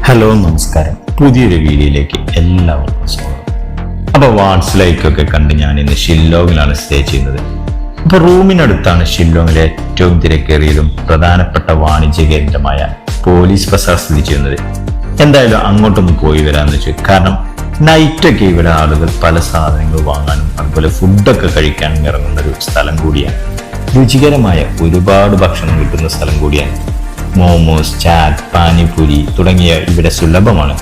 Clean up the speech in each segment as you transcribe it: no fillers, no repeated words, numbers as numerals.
Hello നമസ്കാരം, പുതിയൊരു വീഡിയോയിലേക്ക് എല്ലാവർക്കും സ്വാഗതം. അപ്പോൾ വാട്സിലേക്കൊക്കെ കണ്ട് ഞാൻ ഇന്ന് ഷില്ലോങ്ങിലാണ് സ്റ്റേ ചെയ്യുന്നത്. അപ്പോൾ റൂമിനടുത്താണ് ഷില്ലോങ്ങിലെ ഏറ്റവും തിരക്കേറിയതും പ്രധാനപ്പെട്ട വാണിജ്യ കേന്ദ്രമായ പോലീസ് ബസാർ സ്ഥിതി ചെയ്യുന്നത്. എന്തായാലും അങ്ങോട്ടൊന്ന് പോയി വരാമെന്ന് വെച്ചു. കാരണം നൈറ്റൊക്കെ ഇവിടെ ആളുകൾ പല സാധനങ്ങൾ വാങ്ങാനും അതുപോലെ ഫുഡൊക്കെ കഴിക്കാനും ഇറങ്ങുന്ന ഒരു സ്ഥലം കൂടിയാണ്. രുചികരമായ ഒരുപാട് ഭക്ഷണം കിട്ടുന്ന സ്ഥലം കൂടിയാണ്. മോമോസ്, ചാറ്റ്, പാനിപൂരി തുടങ്ങിയ ഇവിടെ സുലഭമാണ്.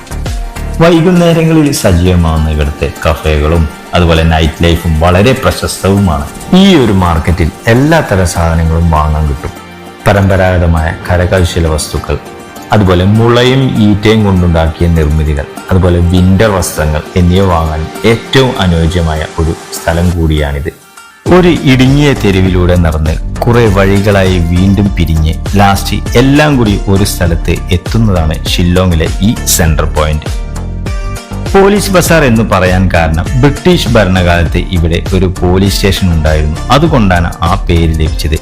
വൈകുന്നേരങ്ങളിൽ സജീവമാകുന്ന ഇവിടുത്തെ കഫേകളും അതുപോലെ നൈറ്റ് ലൈഫും വളരെ പ്രശസ്തവുമാണ്. ഈ ഒരു മാർക്കറ്റിൽ എല്ലാത്തരം സാധനങ്ങളും വാങ്ങാൻ കിട്ടും. പരമ്പരാഗതമായ കരകൗശല വസ്തുക്കൾ, അതുപോലെ മുളയും ഈറ്റയും കൊണ്ടുണ്ടാക്കിയ നിർമ്മിതികൾ, അതുപോലെ വിന്റർ വസ്ത്രങ്ങൾ എന്നിവ വാങ്ങാൻ ഏറ്റവും അനുയോജ്യമായ ഒരു സ്ഥലം കൂടിയാണിത്. ഒരു ഇടുങ്ങിയ തെരുവിലൂടെ നടന്ന് കുറെ വഴികളായി വീണ്ടും പിരിഞ്ഞ് ലാസ്റ്റ് എല്ലാം കൂടി ഒരു സ്ഥലത്ത് എത്തുന്നതാണ് ഷില്ലോങ്ങിലെ ഈ സെൻട്രൽ പോയിന്റ്. പോലീസ് ബസാർ എന്ന് പറയാൻ കാരണം ബ്രിട്ടീഷ് ഭരണകാലത്ത് ഇവിടെ ഒരു പോലീസ് സ്റ്റേഷൻ ഉണ്ടായിരുന്നു. അതുകൊണ്ടാണ് ആ പേര് ലഭിച്ചത്.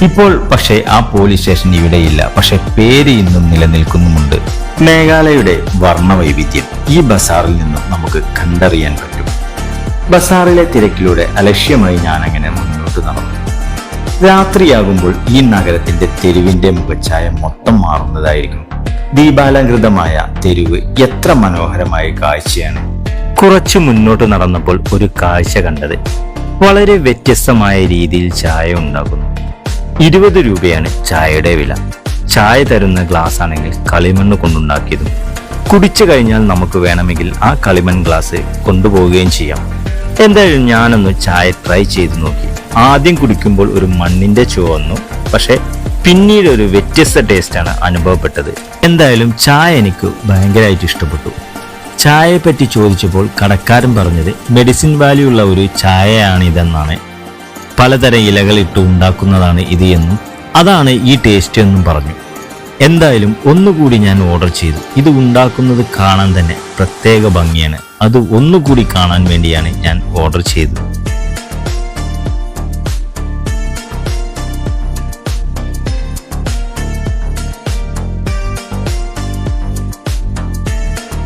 ഇപ്പോൾ പക്ഷേ ആ പോലീസ് സ്റ്റേഷൻ ഇവിടെയില്ല. പക്ഷെ പേര് ഇന്നും നിലനിൽക്കുന്നുമുണ്ട്. മേഘാലയയുടെ വർണ്ണവൈവിധ്യം ഈ ബസാറിൽ നിന്നും നമുക്ക് കണ്ടറിയാൻ പറ്റും. ബസാറിലെ തിരക്കിലൂടെ അലക്ഷ്യമായി ഞാൻ അങ്ങനെ മുന്നോട്ട് നടന്നു. രാത്രിയാകുമ്പോൾ ഈ നഗരത്തിന്റെ തെരുവിന്റെ മുഖച്ഛായ മൊത്തം മാറുന്നതായിരിക്കും. ദീപാലങ്കൃതമായ തെരുവ് എത്ര മനോഹരമായ കാഴ്ചയാണ്. കുറച്ചു മുന്നോട്ട് നടന്നപ്പോൾ ഒരു കാഴ്ച കണ്ടത്. വളരെ വ്യത്യസ്തമായ രീതിയിൽ ചായ ഉണ്ടാക്കുന്നു. 20 രൂപയാണ് ചായയുടെ വില. ചായ തരുന്ന ഗ്ലാസ് ആണെങ്കിൽ കളിമണ്ണ് കൊണ്ടുണ്ടാക്കിയതും. കുടിച്ചു കഴിഞ്ഞാൽ നമുക്ക് വേണമെങ്കിൽ ആ കളിമൺ ഗ്ലാസ് കൊണ്ടുപോവുകയും ചെയ്യാം. എന്തായാലും ഞാനൊന്ന് ചായ ട്രൈ ചെയ്ത് നോക്കി. ആദ്യം കുടിക്കുമ്പോൾ ഒരു മണ്ണിന്റെ ചുവന്നു, പക്ഷെ പിന്നീട് ഒരു വ്യത്യസ്ത ടേസ്റ്റാണ് അനുഭവപ്പെട്ടത്. എന്തായാലും ചായ എനിക്ക് ഭയങ്കരമായിട്ട് ഇഷ്ടപ്പെട്ടു. ചായയെ പറ്റി ചോദിച്ചപ്പോൾ കടക്കാരൻ പറഞ്ഞത് മെഡിസിൻ വാല്യൂ ഉള്ള ഒരു ചായയാണിതെന്നാണ്. പലതരം ഇലകൾ ഇട്ട് ഉണ്ടാക്കുന്നതാണ് ഇത് എന്നും അതാണ് ഈ ടേസ്റ്റ് എന്നും പറഞ്ഞു. എന്തായാലും ഒന്നുകൂടി ഞാൻ ഓർഡർ ചെയ്തു. ഇത് ഉണ്ടാക്കുന്നത് കാണാൻ തന്നെ പ്രത്യേക ഭംഗിയാണ്. അത് ഒന്നുകൂടി കാണാൻ വേണ്ടിയാണ് ഞാൻ ഓർഡർ ചെയ്തത്.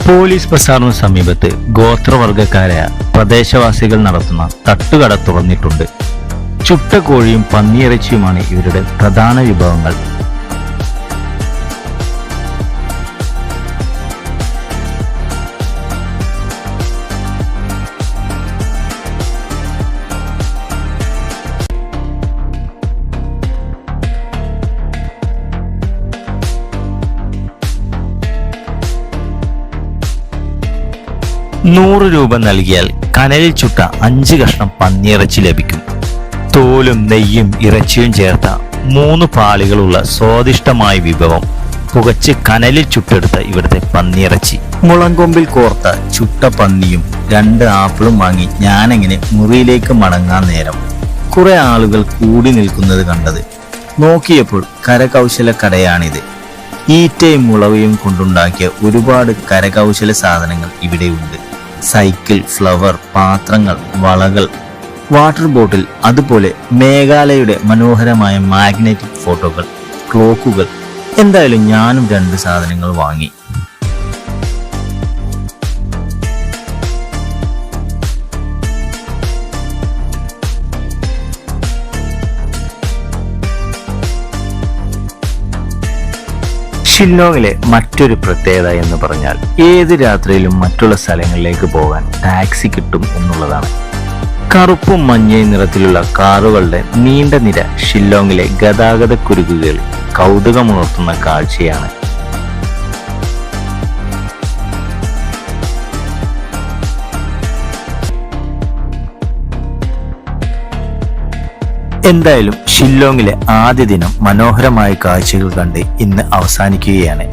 പോലീസ് ബസാറിന് സമീപത്ത് ഗോത്രവർഗക്കാരായ പ്രദേശവാസികൾ നടത്തുന്ന തട്ടുകട തുറന്നിട്ടുണ്ട്. ചുട്ട കോഴിയും പന്നിയിറച്ചിയുമാണ് ഇവരുടെ പ്രധാന വിഭവങ്ങൾ. ₹100 നൽകിയാൽ കനലിൽ ചുട്ട 5 കഷ്ണം പന്നിയിറച്ചി ലഭിക്കും. തോലും നെയ്യും ഇറച്ചിയും ചേർത്ത 3 പാളികളുള്ള സ്വാദിഷ്ടമായ വിഭവം. പുകച്ച് കനലിൽ ചുട്ടെടുത്ത ഇവിടുത്തെ പന്നിയിറച്ചി. മുളങ്കൊമ്പിൽ കോർത്ത ചുട്ട പന്നിയും 2 ആപ്പിളും വാങ്ങി ഞാനെങ്ങനെ മുറിയിലേക്ക് മടങ്ങാൻ നേരം കുറെ ആളുകൾ കൂടി നിൽക്കുന്നത് കണ്ടത്. നോക്കിയപ്പോൾ കരകൗശല കടയാണിത്. ഈറ്റയും മുളവയും കൊണ്ടുണ്ടാക്കിയ ഒരുപാട് കരകൗശല സാധനങ്ങൾ ഇവിടെയുണ്ട്. സൈക്കിൾ, ഫ്ലവർ, പാത്രങ്ങൾ, വളകൾ, വാട്ടർ ബോട്ടിൽ, അതുപോലെ മേഘാലയയുടെ മനോഹരമായ മാഗ്നറ്റിക് ഫോട്ടോകൾ, ക്ലോക്കുകൾ. എന്തായാലും ഞാനും 2 സാധനങ്ങൾ വാങ്ങി. ഷില്ലോങ്ങിലെ മറ്റൊരു പ്രത്യേകത എന്ന് പറഞ്ഞാൽ ഏത് രാത്രിയിലും മറ്റുള്ള സ്ഥലങ്ങളിലേക്ക് പോകാൻ ടാക്സി കിട്ടും എന്നുള്ളതാണ്. കറുപ്പും മഞ്ഞയും നിറത്തിലുള്ള കാറുകളുടെ നീണ്ട നിര ഷില്ലോങ്ങിലെ ഗതാഗത കുരുക്കുകൾ കൗതുകമുണർത്തുന്ന കാഴ്ചയാണ്. എന്തായാലും ഷില്ലോങ്ങിലെ ആദ്യ ദിനം മനോഹരമായ കാഴ്ചകൾ കണ്ട് ഇന്ന് അവസാനിക്കുകയാണ്.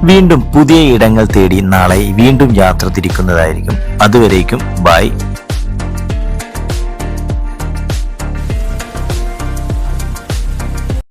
വീണ്ടും പുതിയ ഇടങ്ങൾ തേടി നാളെ വീണ്ടും യാത്ര തിരിക്കുന്നതായിരിക്കും. അതുവരേക്കും ബൈ.